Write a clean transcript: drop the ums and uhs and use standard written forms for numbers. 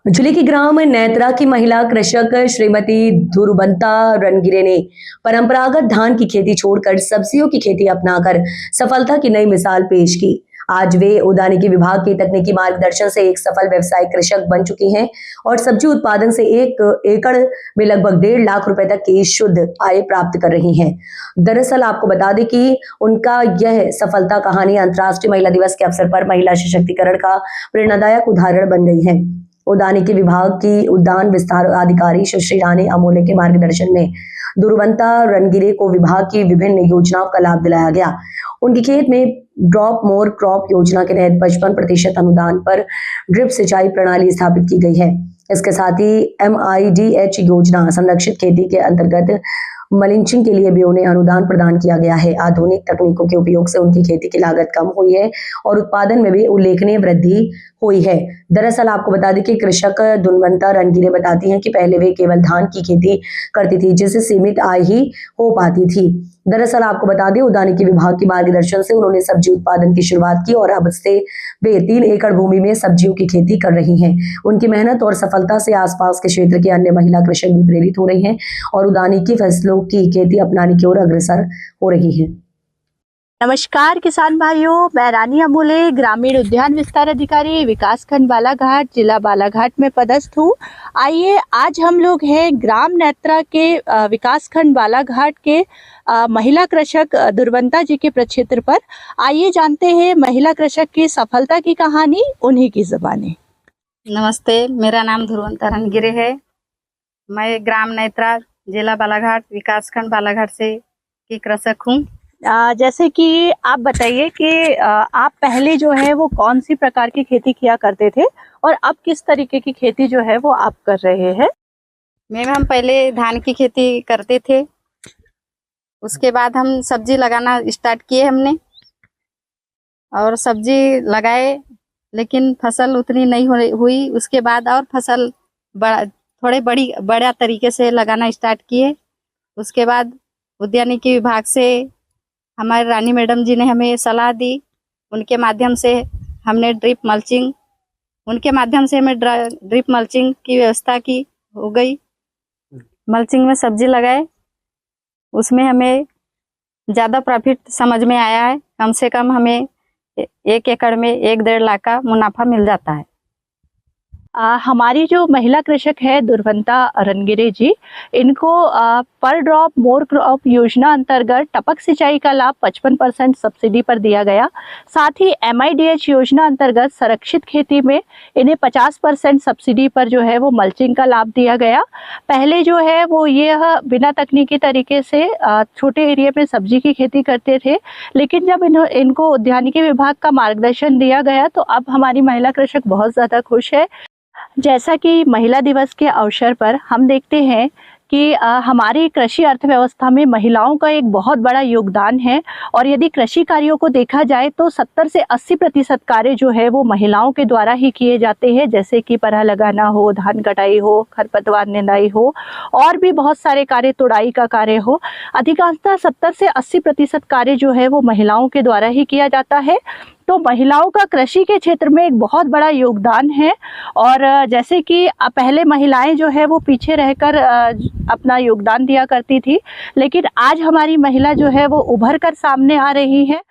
जिले के ग्राम नेत्रा की महिला कृषक श्रीमती धुरबंता रणगिरे ने परंपरागत धान की खेती छोड़कर सब्जियों की खेती अपनाकर सफलता की नई मिसाल पेश की। आज वे उद्यानिकी विभाग के तकनीकी मार्गदर्शन से एक सफल व्यवसायिक कृषक बन चुकी हैं और सब्जी उत्पादन से 1 एकड़ में लगभग 1.5 लाख रुपए तक की शुद्ध आय प्राप्त कर रही हैं। दरअसल आपको बता दें कि उनका यह सफलता कहानी अंतर्राष्ट्रीय महिला दिवस के अवसर पर महिला सशक्तिकरण का प्रेरणादायक उदाहरण बन गई है। उद्यानिकी विभाग की उद्यान विस्तार अधिकारी सुश्री रानी अमोले के मार्गदर्शन में दुर्वंता रणगिरे को विभाग की विभिन्न योजनाओं का लाभ दिलाया गया। उनके खेत में ड्रॉप मोर क्रॉप योजना के तहत 55% अनुदान पर ड्रिप सिंचाई प्रणाली स्थापित की गई है। इसके साथ ही MIDH योजना संरक्षित खेती के अंतर्गत मल्चिंग के लिए भी उन्हें अनुदान प्रदान किया गया है। आधुनिक तकनीकों के उपयोग से उनकी खेती की लागत कम हुई है और उत्पादन में भी उल्लेखनीय वृद्धि हुई है। दरअसल आपको बता दें कि कृषक धुरबंता रणगिरे बताती हैं कि पहले वे केवल धान की खेती करती थी, जिससे सीमित आय ही हो पाती थी। दरअसल आपको बता दें उद्यानिकी विभाग के मार्गदर्शन से उन्होंने सब्जी उत्पादन की शुरुआत की और अब से वे 3 एकड़ भूमि में सब्जियों की खेती कर रही हैं। उनकी मेहनत और सफलता से आसपास के क्षेत्र के अन्य महिला कृषक भी प्रेरित हो रही हैं और उद्यानिकी फसलों की खेती अपनाने की ओर अग्रसर हो रही है। नमस्कार किसान भाइयों, मैं रानी अमोले ग्रामीण उद्यान विस्तार अधिकारी विकास खंड बालाघाट जिला बालाघाट में पदस्थ हूँ। आइए आज हम लोग हैं ग्राम नेत्रा के विकास खंड बालाघाट के महिला कृषक दुर्वंता जी के प्रक्षेत्र पर। आइए जानते हैं महिला कृषक की सफलता की कहानी उन्हीं की ज़बानी। नमस्ते, मेरा नाम धुरवंता रणगिरे है। मैं ग्राम नेत्रा जिला बालाघाट विकास खंड बालाघाट से की कृषक हूँ। जैसे कि आप बताइए कि आप पहले जो है वो कौन सी प्रकार की खेती किया करते थे और अब किस तरीके की खेती जो है वो आप कर रहे हैं? हम पहले धान की खेती करते थे, उसके बाद हम सब्जी लगाना स्टार्ट किए हमने और सब्जी लगाए, लेकिन फसल उतनी नहीं हुई। उसके बाद और फसल थोड़े बड़ा तरीके से लगाना स्टार्ट किए। उसके बाद उद्यानिकी विभाग से हमारे रानी मैडम जी ने हमें सलाह दी, उनके माध्यम से हमने ड्रिप मल्चिंग की व्यवस्था की हो गई। मल्चिंग में सब्जी लगाए, उसमें हमें ज़्यादा प्रॉफिट समझ में आया है। कम से कम हमें 1 एकड़ में 1-1.5 लाख का मुनाफा मिल जाता है। हमारी जो महिला कृषक है दुर्वंता रणगिरे जी, इनको पर ड्रॉप मोर क्रॉप योजना अंतर्गत टपक सिंचाई का लाभ 55% सब्सिडी पर दिया गया। साथ ही MIDH योजना अंतर्गत संरक्षित खेती में इन्हें 50% सब्सिडी पर जो है वो मल्चिंग का लाभ दिया गया। पहले जो है वो यह बिना तकनीकी तरीके से छोटे एरिया में सब्जी की खेती करते थे, लेकिन जब इनको उद्यानिकी विभाग का मार्गदर्शन दिया गया तो अब हमारी महिला कृषक बहुत ज़्यादा खुश है। जैसा कि महिला दिवस के अवसर पर हम देखते हैं कि हमारी कृषि अर्थव्यवस्था में महिलाओं का एक बहुत बड़ा योगदान है और यदि कृषि कार्यों को देखा जाए तो 70 से 80% कार्य जो है वो महिलाओं के द्वारा ही किए जाते हैं, जैसे कि पराह लगाना हो, धान कटाई हो, खरपतवार निंदाई हो और भी बहुत सारे कार्य, तुड़ाई का कार्य हो। अधिकांशतः 70 से 80% कार्य जो है वो महिलाओं के द्वारा ही किया जाता है। तो महिलाओं का कृषि के क्षेत्र में एक बहुत बड़ा योगदान है और जैसे कि पहले महिलाएं जो है वो पीछे रहकर अपना योगदान दिया करती थी, लेकिन आज हमारी महिला जो है वो उभर कर सामने आ रही है।